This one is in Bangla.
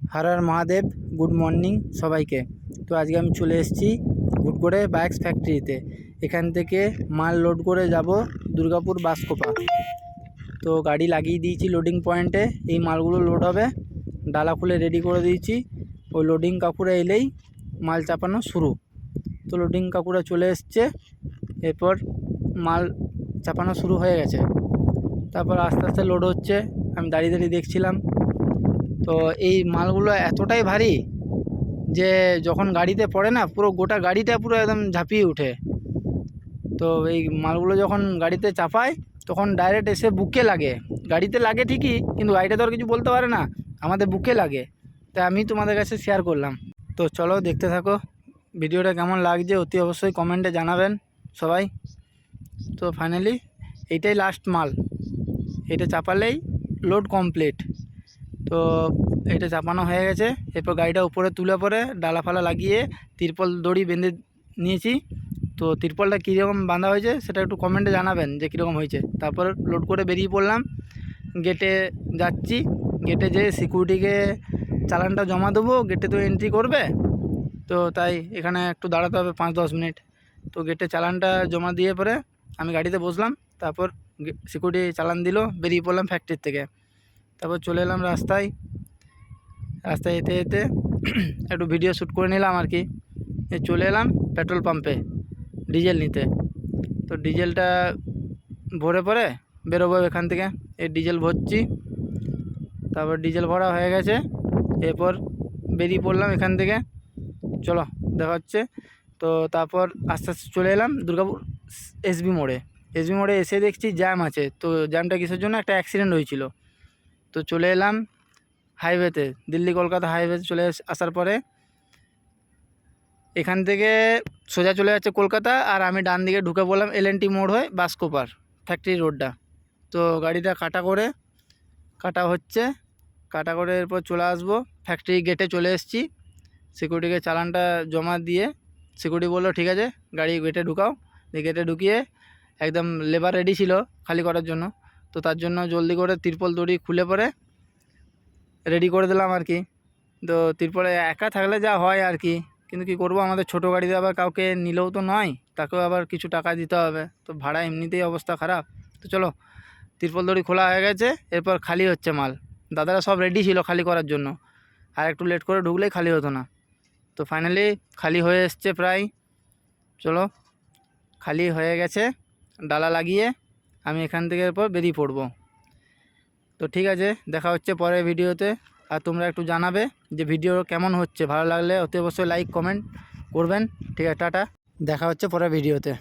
হর হর মহাদেব। গুড মর্নিং সবাইকে। তো আজকে আমি চলে এসেছি হুট করে বাইকস ফ্যাক্টরিতে। এখান থেকে মাল লোড করে যাব দুর্গাপুর বাসকোপা। তো গাড়ি লাগিয়ে দিয়েছি লোডিং পয়েন্টে, এই মালগুলো লোড হবে। ডালা খুলে রেডি করে দিয়েছি, ওই লোডিং কাকুরা এলেই মাল চাপানো শুরু। তো লোডিং কাকুরা চলে এসছে, এরপর মাল চাপানো শুরু হয়ে গেছে। তারপর আস্তে আস্তে লোড হচ্ছে, আমি দাঁড়িয়ে দাঁড়িয়ে দেখছিলাম। তো এই মালগুলো এতটাই ভারী যে যখন গাড়িতে পড়ে না, পুরো গোটা গাড়িটা পুরো একদম ঝাঁপিয়ে ওঠে। তো এই মালগুলো যখন গাড়িতে চাপায় তখন ডাইরেক্ট এসে বুকে লাগে। গাড়িতে লাগে ঠিকই, কিন্তু গাড়িটা তো আর কিছু বলতে পারে না, আমাদের বুকে লাগে। তাই আমি তোমাদের কাছে শেয়ার করলাম। তো চলো দেখতে থাকো, ভিডিওটা কেমন লাগছে অতি অবশ্যই কমেন্টে জানাবেন সবাই। তো ফাইনালি এইটাই লাস্ট মাল, এটা চাপালেই লোড কমপ্লিট। তো এটা চাপানো হয়ে গেছে, এরপর গাড়িটা উপরে তুলে পরে ডালা ফালা লাগিয়ে তিরপল দড়ি বেঁধে নিয়েছি। তো তিরপলটা কীরকম বাঁধা হয়েছে সেটা একটু কমেন্টে জানাবেন যে কীরকম হয়েছে। তারপর লোড করে বেরিয়ে পড়লাম, গেটে যাচ্ছি। গেটে যেয়ে সিকিউরিটিকে চালানটা জমা দেবো, গেটে তো এন্ট্রি করবে, তো তাই এখানে একটু দাঁড়াতে হবে 5-10 মিনিট। তো গেটে চালানটা জমা দিয়ে পরে আমি গাড়িতে বসলাম। তারপর সিকিউরিটি চালান দিল, বেরিয়ে পড়লাম ফ্যাক্টরির থেকে। তারপর চলে এলাম রাস্তায় যেতে যেতে একটু ভিডিও শ্যুট করে নিলাম আর কি। চলে এলাম পেট্রোল পাম্পে ডিজেল নিতে। তো ডিজেলটা ভরে পরে বেরোবো এখান থেকে। এই ডিজেল ভরছি, তারপর ডিজেল ভরা হয়ে গেছে, এরপর বেরিয়ে পড়লাম এখান থেকে। চলো দেখা হচ্ছে। তো তারপর আস্তে আস্তে চলে এলাম দুর্গাপুর এসবি মোড়ে। এসবি মোড়ে এসে দেখছি জ্যাম আছে। তো জ্যামটা কিসের জন্য, একটা অ্যাক্সিডেন্ট হয়েছিল। তো চলে এলাম হাইওয়েতে, দিল্লি কলকাতা হাইওয়েতে চলে আসার পরে এখান থেকে সোজা চলে যাচ্ছে কলকাতা, আর আমি ডান দিকে ঢুকে পড়লাম এলএনটি মোড় হয়ে বাসকোপার ফ্যাক্টরি রোডটা। তো গাড়িটা কাটা হচ্ছে, কাটা করে এরপর চলে আসবো ফ্যাক্টরি গেটে। চলে এসেছি, সিকিউরিটিকে চালানটা জমা দিয়ে সিকিউরিটি বললো ঠিক আছে গাড়ি গেটে ঢুকাও। গেটে ঢুকিয়ে একদম লেবার রেডি ছিল খালি করার জন্য। তো তার জন্য জলদি করে তিরপল দড়ি খুলে পরে রেডি করে দিলাম আর কি। তো তিরপলে একা থাকলে যা হয় আর কি, কিন্তু কী করবো, আমাদের ছোটো গাড়িতে আবার কাউকে নিলেও তো নয়, তাকেও আবার কিছু টাকা দিতে হবে। তো ভাড়া এমনিতেই অবস্থা খারাপ। তো চলো, তিরপল দড়ি খোলা হয়ে গেছে, এরপর খালি হচ্ছে মাল। দাদারা সব রেডি ছিল খালি করার জন্য, আর একটু লেট করে ঢুকলেই খালি হতো না। তো ফাইনালি খালি হয়ে এসছে প্রায়। চলো, খালি হয়ে গেছে, ডালা লাগিয়ে আমি এখান থেকে এরপর বেরিয়ে পড়বো। তো ঠিক আছে, দেখা হচ্ছে পরের ভিডিওতে। আর তোমরা একটু জানাবে যে ভিডিও কেমন হচ্ছে, ভালো লাগলে অতি অবশ্যই লাইক কমেন্ট করবেন। ঠিক আছে, টাটা, দেখা হচ্ছে পরের ভিডিওতে।